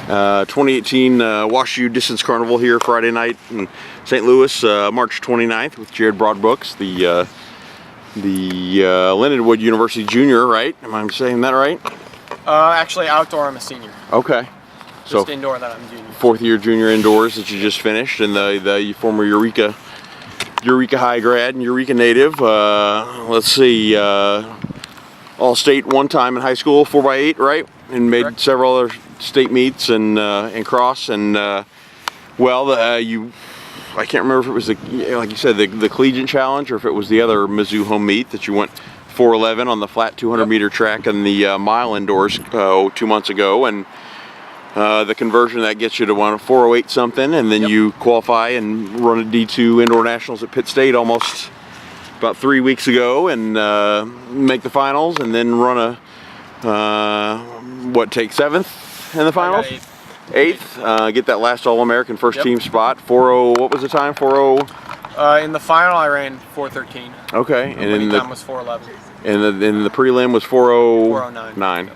2018 WashU Distance Carnival here Friday night in St. Louis, March 29th with Jerod Broadbooks, the Lindenwood University junior, right? Am I saying that right? Actually, outdoor, I'm a senior. Okay. Just indoor that I'm junior. Fourth year junior indoors that you just finished, and the former Eureka High grad and Eureka native. Let's see, all-state one time in high school, 4x8, right? And made Correct. several other state meets and cross, and I can't remember if it was like you said, the collegiate challenge, or if it was the other Mizzou home meet that you went 4:11 on the flat 200-meter track and the mile indoors 2 months ago, and the conversion that gets you to 4:08 something, and then you qualify and run a D2 indoor nationals at Pitt State almost about 3 weeks ago, and make the finals, and then run a take 7th in the finals? I got 8th. Get that last All-American first team spot. 4:0. What was the time? 4:0. In the final, I ran 4:13. Okay, and in the time was 4:11. And the prelim was 4:09.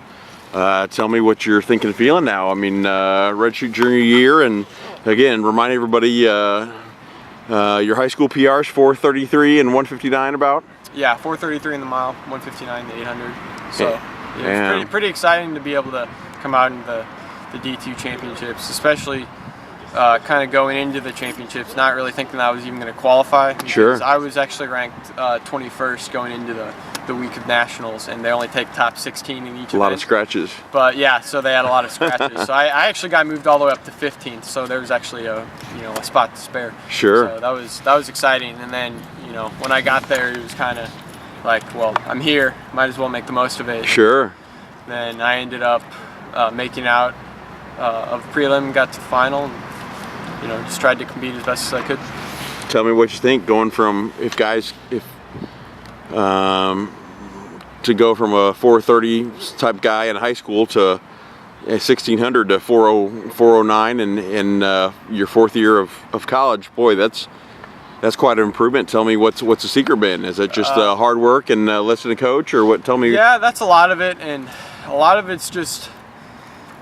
4:09. Tell me what you're thinking and feeling now. I mean, redshirt junior year, and again, remind everybody your high school PRs 4:33 and 1:59 about. Yeah, 4:33 in the mile, 1:59 in the 800. So Yeah. it's pretty exciting to be able to come out in the D2 championships, especially kind of going into the championships, not really thinking that I was even going to qualify. Sure. I was actually ranked 21st going into the week of nationals, and they only take top 16 in each. A lot of scratches. But yeah, so they had a lot of scratches. So I actually got moved all the way up to 15th. So there was actually a spot to spare. Sure. So that was exciting. And then when I got there, it was kind of like, well, I'm here, might as well make the most of it. Sure. Then I ended up making out of prelim, got to the final, and just tried to compete as best as I could. Tell me what you think, going from to go from a 4:30 type guy in high school to 1600 to 4:09 in your fourth year of college. Boy, that's quite an improvement. Tell me what's the secret been? Is it just hard work and listening to coach, or what? Tell me. Yeah, that's a lot of it, and a lot of it's just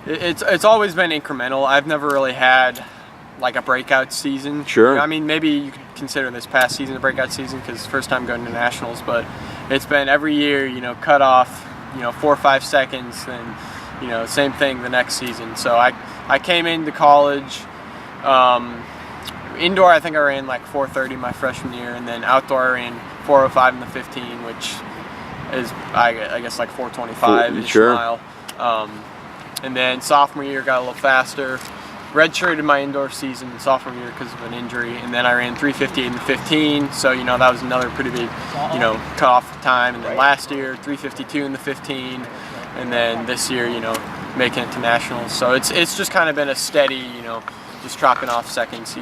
it's always been incremental. I've never really had like a breakout season. Sure. I mean, maybe you could consider this past season a breakout season because it's the first time going to nationals, but it's been every year, cut off, 4 or 5 seconds, then, same thing the next season. So I came into college, indoor I think I ran like 4:30 my freshman year, and then outdoor I ran 4:05 in the 15, which is I guess like 4:25 each Sure. mile. And then sophomore year got a little faster. Redshirted my indoor season sophomore year because of an injury, and then I ran 3:58 in the 15. So that was another pretty big, cutoff time. And then last year 3:52 in the 15, and then this year, making it to nationals. So it's just kind of been a steady, just chopping off seconds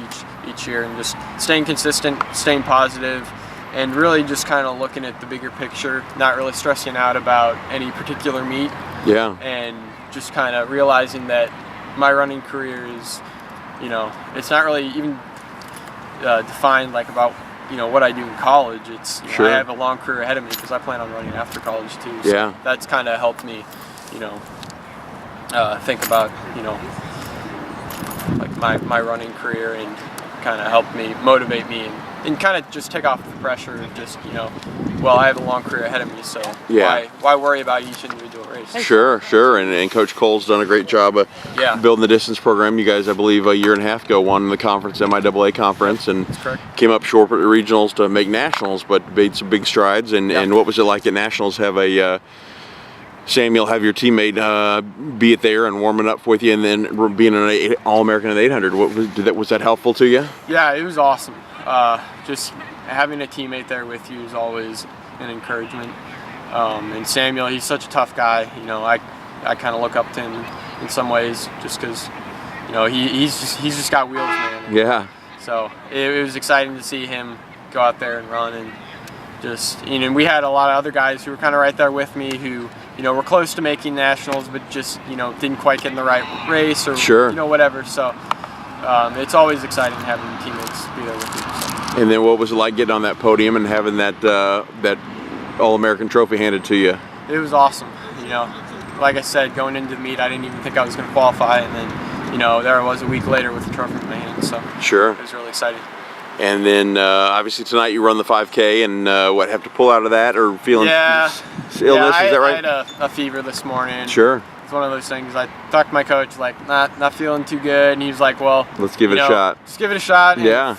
each year, and just staying consistent, staying positive, and really just kind of looking at the bigger picture, not really stressing out about any particular meet. Yeah. And just kind of realizing that my running career is, it's not really even defined like about, what I do in college. It's, Sure. I have a long career ahead of me because I plan on running after college too. So Yeah. that's kind of helped me, think about, like my running career, and kind of helped me, motivate me, and kind of just take off the pressure of just, well, I have a long career ahead of me, so Yeah. why worry about each individual race? Sure. And Coach Cole's done a great job of building the distance program. You guys, I believe, a year and a half ago won the conference, MIAA conference, and That's correct. came up short at the regionals to make nationals, but made some big strides. And what was it like at nationals? Have Samuel, have your teammate be it there and warming up with you, and then being an All-American at 800. Was that helpful to you? Yeah, it was awesome. Just having a teammate there with you is always an encouragement. And Samuel, he's such a tough guy. I kind of look up to him in some ways, just because he's just got wheels, man. Yeah. So it was exciting to see him go out there and run, and just we had a lot of other guys who were kind of right there with me who were close to making nationals, but just didn't quite get in the right race, or Sure. Whatever. So it's always exciting having teammates be there with you. So. And then what was it like getting on that podium and having that All-American trophy handed to you? It was awesome. Like I said, going into the meet, I didn't even think I was going to qualify, and then you know, there I was a week later with the trophy in my hand. So Sure. it was really exciting. And then obviously tonight you run the 5K, and what, have to pull out of that or feeling illness? Is that right? I had a fever this morning. Sure. It's one of those things. I talked to my coach, like, not feeling too good, and he was like, well, let's give it a shot. Just give it a shot. Yeah.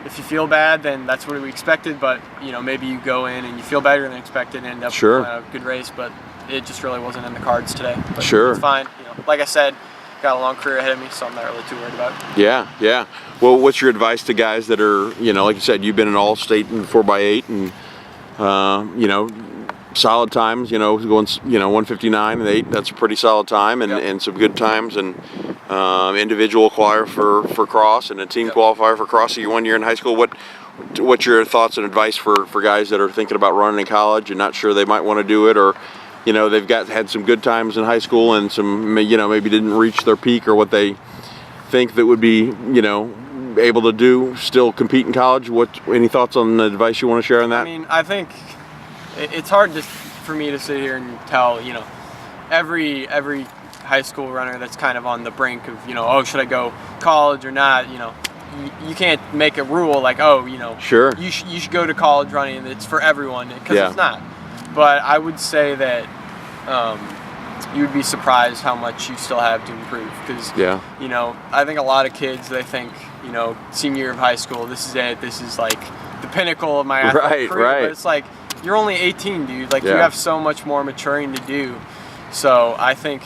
If you feel bad, then that's what we expected. But you know, maybe you go in and you feel better than expected and end up Sure. playing a good race. But it just really wasn't in the cards today. But Sure. it's fine. You know, like I said, got a long career ahead of me, so I'm not really too worried about it. Yeah, yeah. Well, what's your advice to guys that are, you know, like you said, you've been an all-state in 4x8, and you know, solid times, you know, going, you know, 1:59 and 8, that's a pretty solid time, and, Yep. and some good times, and individual qualifier for cross and a team Yep. qualifier for cross. So you 1 year in high school. What's your thoughts and advice for guys that are thinking about running in college and not sure they might want to do it, or you know, they've had some good times in high school and some, you know, maybe didn't reach their peak or what they think that would be, you know, able to do, still compete in college? Any thoughts on the advice you want to share on that? I mean, I think it's hard for me to sit here and tell, you know, every high school runner that's kind of on the brink of, you know, oh, should I go college or not? You know, you can't make a rule like, oh, you know, Sure. you should go to college running. It's for everyone, because Yeah. it's not. But I would say that you would be surprised how much you still have to improve, because Yeah. you know, I think a lot of kids, they think, you know, senior year of high school, this is it, this is like the pinnacle of my athletic career. Right. But it's like, you're only 18, dude. Like, Yeah. you have so much more maturing to do. So I think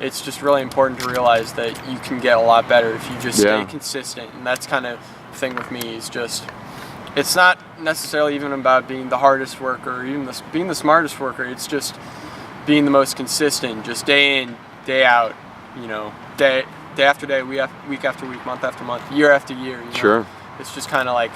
it's just really important to realize that you can get a lot better if you just stay Yeah. consistent. And that's kind of the thing with me, is just, it's not necessarily even about being the hardest worker or even being the smartest worker. It's just being the most consistent, just day in, day out, you know, day after day, week after week, month after month, year after year. You know? Sure. It's just kind of like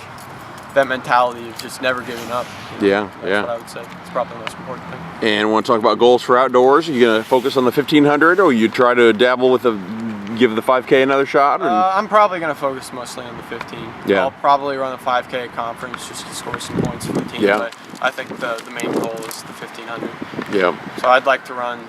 that mentality of just never giving up. You know? Yeah, That's yeah. what I would say. It's probably the most important thing. And want to talk about goals for outdoors? Are you going to focus on the 1500, or you try to dabble with give the 5K another shot? I'm probably going to focus mostly on the 15. Yeah. I'll probably run the 5K at conference just to score some points for the team. Yeah. But I think the main goal is the 1500. Yeah. So I'd like to run,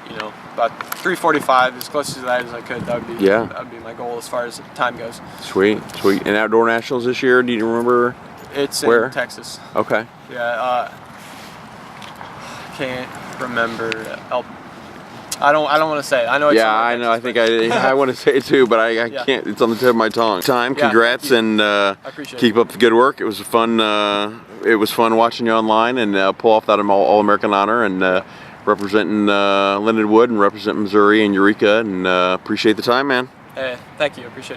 you know, about 3:45, as close to that as I could. That would be my goal as far as time goes. Sweet, sweet. And outdoor nationals this year, do you remember? It's where? in Texas. Okay. Yeah. Can't remember. I don't want to say it. I know it's Yeah, I know. I think I want to say it too, but I Yeah. can't. It's on the tip of my tongue. Yeah, Congrats, thank you. and I appreciate keep up the good work. It was fun. It was fun watching you online and pull off that All-American honor, and representing Lindenwood and representing Missouri and Eureka. And appreciate the time, man. Hey, thank you. I appreciate it.